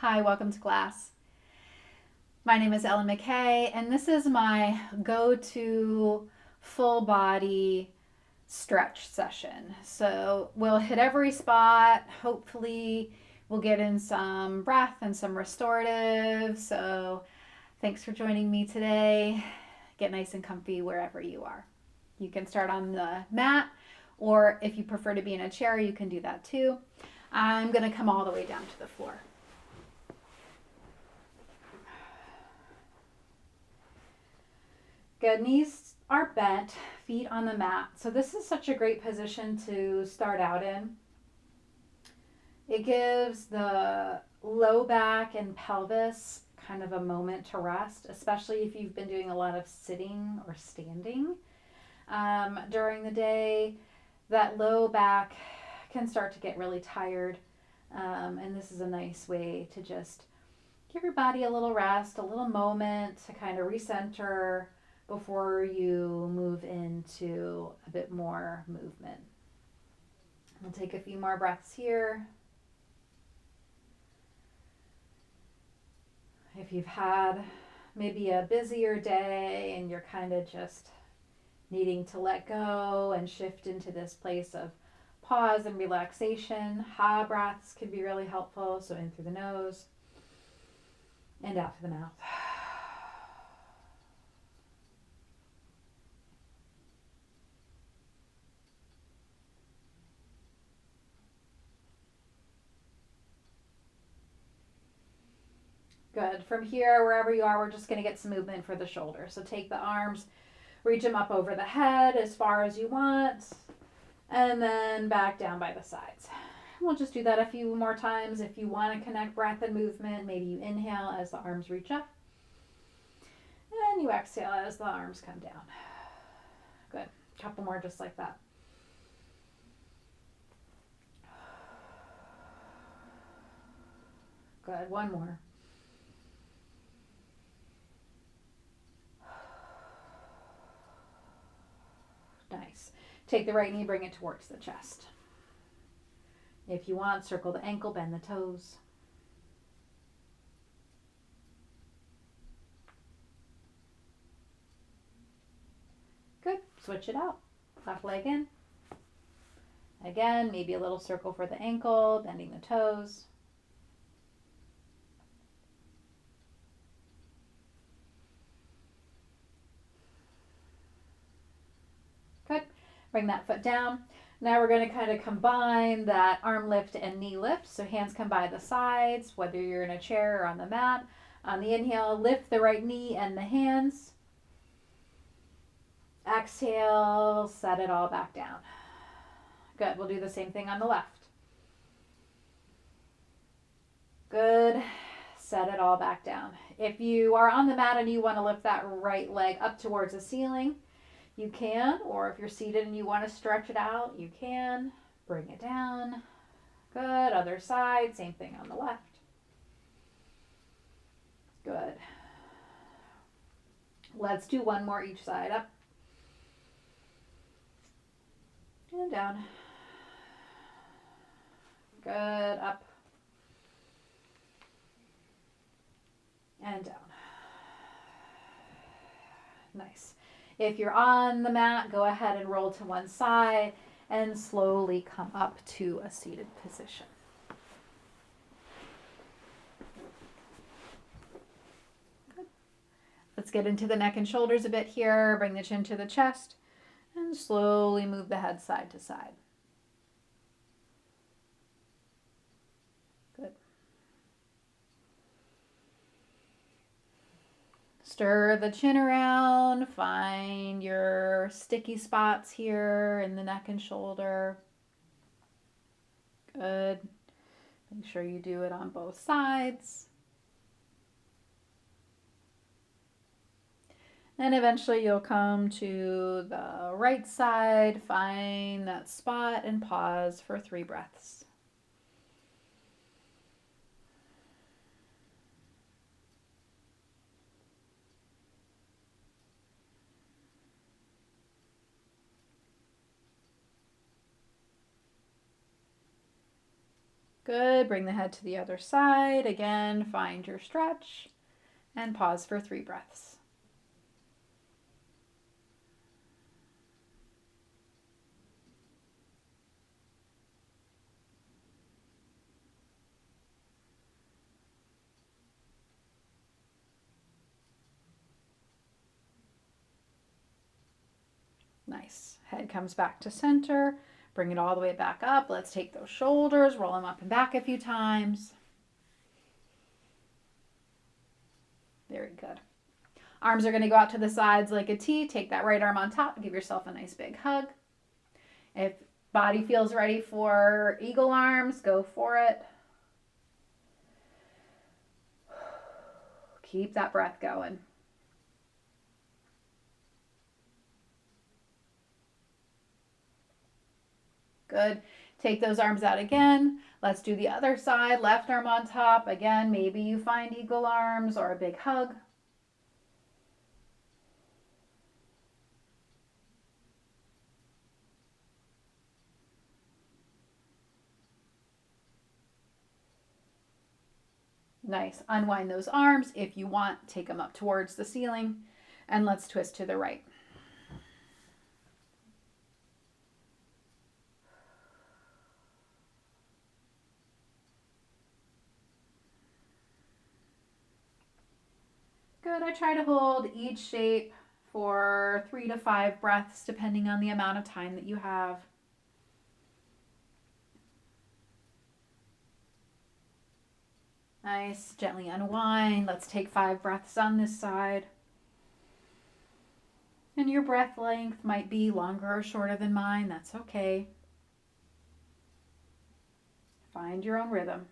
Hi, welcome to class. My name is Ellen McKay, and this is my go-to full body stretch session. So we'll hit every spot. Hopefully, we'll get in some breath and some restorative. So thanks for joining me today. Get nice and comfy wherever you are. You can start on the mat, or if you prefer to be in a chair, you can do that too. I'm going to come all the way down to the floor. Good. Knees are bent, feet on the mat. So this is such a great position to start out in. It gives the low back and pelvis kind of a moment to rest, especially if you've been doing a lot of sitting or standing during the day. That low back can start to get really tired, and this is a nice way to just give your body a little rest, a little moment to kind of recenter before you move into a bit more movement. We'll take a few more breaths here. If you've had maybe a busier day and you're kind of just needing to let go and shift into this place of pause and relaxation, ha breaths can be really helpful. So in through the nose and out through the mouth. Good. From here, wherever you are, we're just going to get some movement for the shoulders. So take the arms, reach them up over the head as far as you want, and then back down by the sides. We'll just do that a few more times. If you want to connect breath and movement, maybe you inhale as the arms reach up, and you exhale as the arms come down. Good. A couple more just like that. Good. One more. Nice. Take the right knee, bring it towards the chest. If you want, circle the ankle, bend the toes. Good. Switch it out. Left leg in. Again, maybe a little circle for the ankle, bending the toes. Good. Bring that foot down. Now we're going to kind of combine that arm lift and knee lift. So hands come by the sides, whether you're in a chair or on the mat. On the inhale, lift the right knee and the hands. Exhale, set it all back down. Good. We'll do the same thing on the left. Good. Set it all back down. If you are on the mat and you want to lift that right leg up towards the ceiling, you can, or if you're seated and you want to stretch it out, you can. Bring it down. Good. Other side, same thing on the left. Good. Let's do one more each side. Up and down. Good. Up and down. Nice. If you're on the mat, go ahead and roll to one side and slowly come up to a seated position. Good. Let's get into the neck and shoulders a bit here. Bring the chin to the chest and slowly move the head side to side. Good. Stir the chin around, find your sticky spots here in the neck and shoulder. Good. Make sure you do it on both sides. And eventually you'll come to the right side, find that spot and pause for 3 breaths. Good. Bring the head to the other side. Again, find your stretch and pause for 3 breaths. Nice. Head comes back to center. Bring it all the way back up. Let's take those shoulders, roll them up and back a few times. Very good. Arms are going to go out to the sides like a T. Take that right arm on top. Give yourself a nice big hug. If body feels ready for eagle arms, go for it. Keep that breath going. Good. Take those arms out again. Let's do the other side. Left arm on top. Again, maybe you find eagle arms or a big hug. Nice. Unwind those arms. If you want, take them up towards the ceiling. And let's twist to the right. Good. I try to hold each shape for 3 to 5 breaths, depending on the amount of time that you have. Nice. Gently unwind. Let's take 5 breaths on this side. And your breath length might be longer or shorter than mine. That's okay. Find your own rhythm.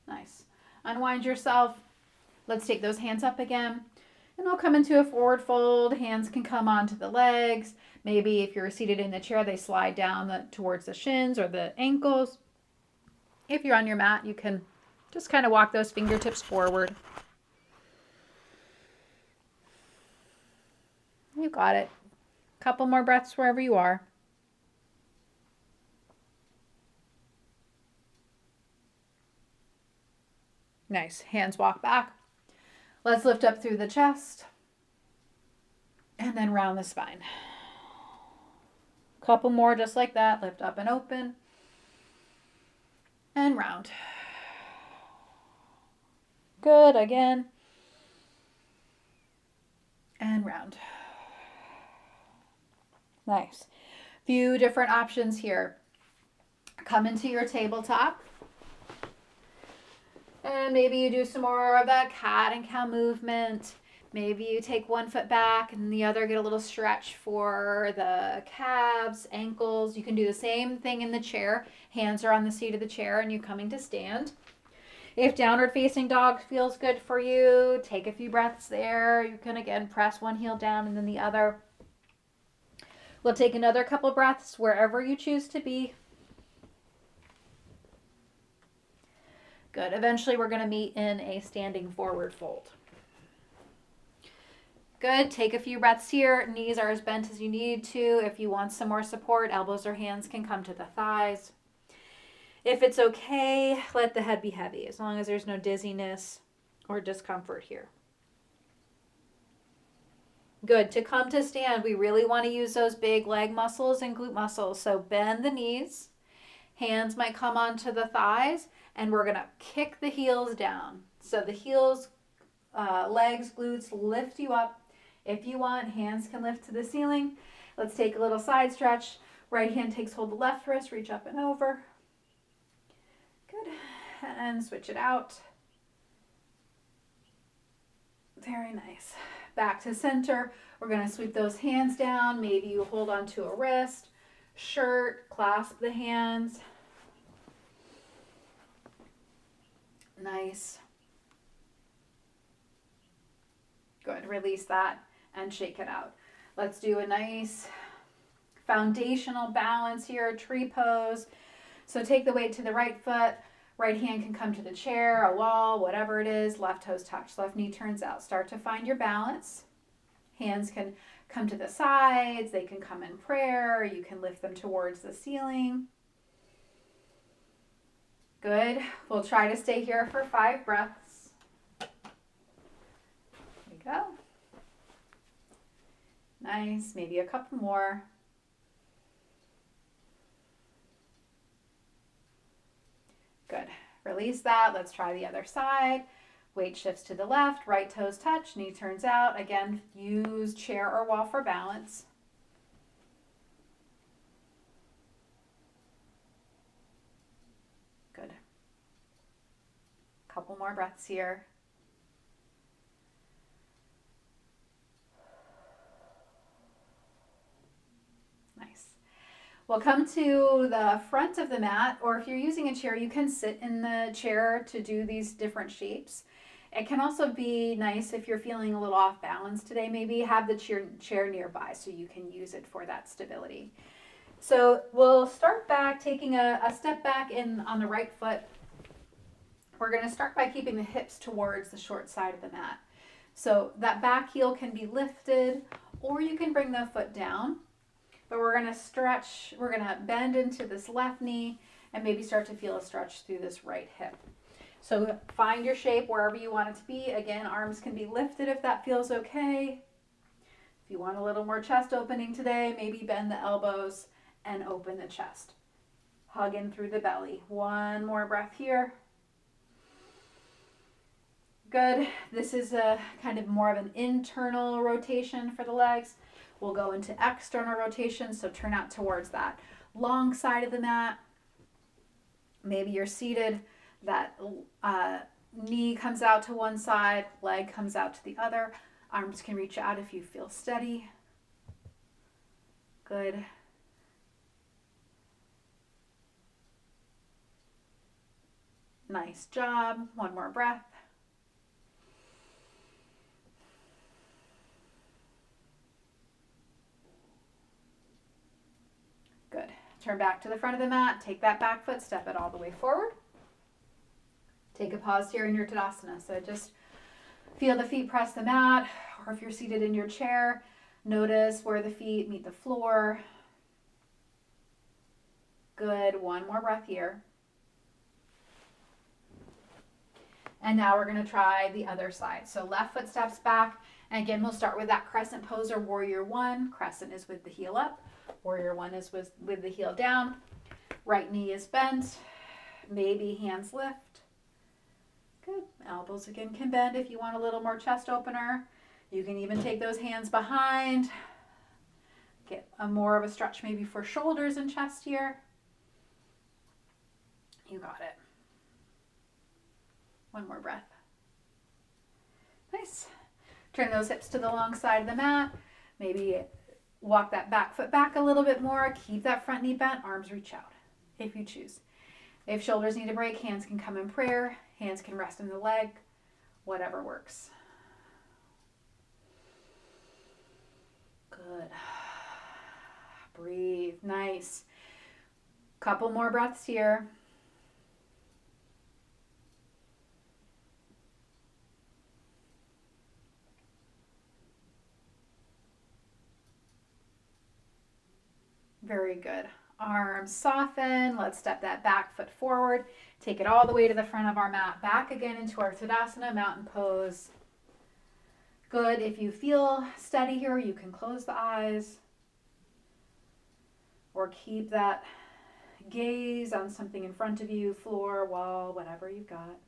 Nice. Unwind yourself. Let's take those hands up again. And we'll come into a forward fold. Hands can come onto the legs. Maybe if you're seated in the chair, they slide down towards the shins or the ankles. If you're on your mat, you can just kind of walk those fingertips forward. You got it. Couple more breaths wherever you are. Nice. Hands walk back. Let's lift up through the chest and then round the spine. Couple more just like that. Lift up and open and round. Good. Again. And round. Nice. Few different options here. Come into your tabletop. And maybe you do some more of that cat and cow movement. Maybe you take one foot back and the other, get a little stretch for the calves, ankles. You can do the same thing in the chair. Hands are on the seat of the chair and you're coming to stand. If downward facing dog feels good for you, take a few breaths there. You can again press one heel down and then the other. We'll take another couple breaths wherever you choose to be. Good. Eventually we're going to meet in a standing forward fold. Good. Take a few breaths here. Knees are as bent as you need to. If you want some more support, elbows or hands can come to the thighs. If it's okay, let the head be heavy, as long as there's no dizziness or discomfort here. Good. To come to stand, we really want to use those big leg muscles and glute muscles. So bend the knees. Hands might come onto the thighs, and we're going to kick the heels down. So the heels, legs, glutes lift you up. If you want, hands can lift to the ceiling. Let's take a little side stretch. Right hand takes hold of the left wrist, reach up and over. Good. And switch it out. Very nice. Back to center. We're going to sweep those hands down. Maybe you hold onto a wrist, shirt, clasp the hands. Nice. Good. Release that and shake it out. Let's do a nice foundational balance here, tree pose. So take the weight to the right foot. Right hand can come to the chair, a wall, whatever it is. Left toes touch. Left knee turns out. Start to find your balance. Hands can come to the sides. They can come in prayer. You can lift them towards the ceiling. Good. We'll try to stay here for 5 breaths. There we go. Nice. Maybe a couple more. Good. Release that. Let's try the other side. Weight shifts to the left. Right toes touch. Knee turns out. Again, use chair or wall for balance. Good. Couple more breaths here. Nice. We'll come to the front of the mat, or if you're using a chair, you can sit in the chair to do these different shapes. It can also be nice if you're feeling a little off balance today, maybe have the chair nearby so you can use it for that stability. So we'll start back, taking a step back in on the right foot. We're going to start by keeping the hips towards the short side of the mat. So that back heel can be lifted, or you can bring the foot down. But we're going to stretch, we're going to bend into this left knee and maybe start to feel a stretch through this right hip. So find your shape wherever you want it to be. Again, arms can be lifted if that feels okay. If you want a little more chest opening today, maybe bend the elbows and open the chest. Hug in through the belly. One more breath here. Good. This is a kind of more of an internal rotation for the legs. We'll go into external rotation, so turn out towards that long side of the mat. Maybe you're seated, that knee comes out to one side, leg comes out to the other. Arms can reach out if you feel steady. Good. Nice job. One more breath. Good. Turn back to the front of the mat. Take that back foot, step it all the way forward. Take a pause here in your Tadasana. So just feel the feet press the mat, or if you're seated in your chair, notice where the feet meet the floor. Good. One more breath here. And now we're going to try the other side. So left foot steps back. And again, we'll start with that crescent pose or warrior one. Crescent is with the heel up. Warrior one is with the heel down. Right knee is bent. Maybe hands lift. Good. Elbows again can bend if you want a little more chest opener. You can even take those hands behind. Get more of a stretch maybe for shoulders and chest here. You got it. One more breath. Nice. Turn those hips to the long side of the mat. Maybe walk that back foot back a little bit more. Keep that front knee bent. Arms reach out if you choose. If shoulders need a break, hands can come in prayer. Hands can rest in the leg. Whatever works. Good. Breathe. Nice. Couple more breaths here. Very good. Arms soften. Let's step that back foot forward. Take it all the way to the front of our mat. Back again into our Tadasana, mountain pose. Good. If you feel steady here, you can close the eyes or keep that gaze on something in front of you, floor, wall, whatever you've got.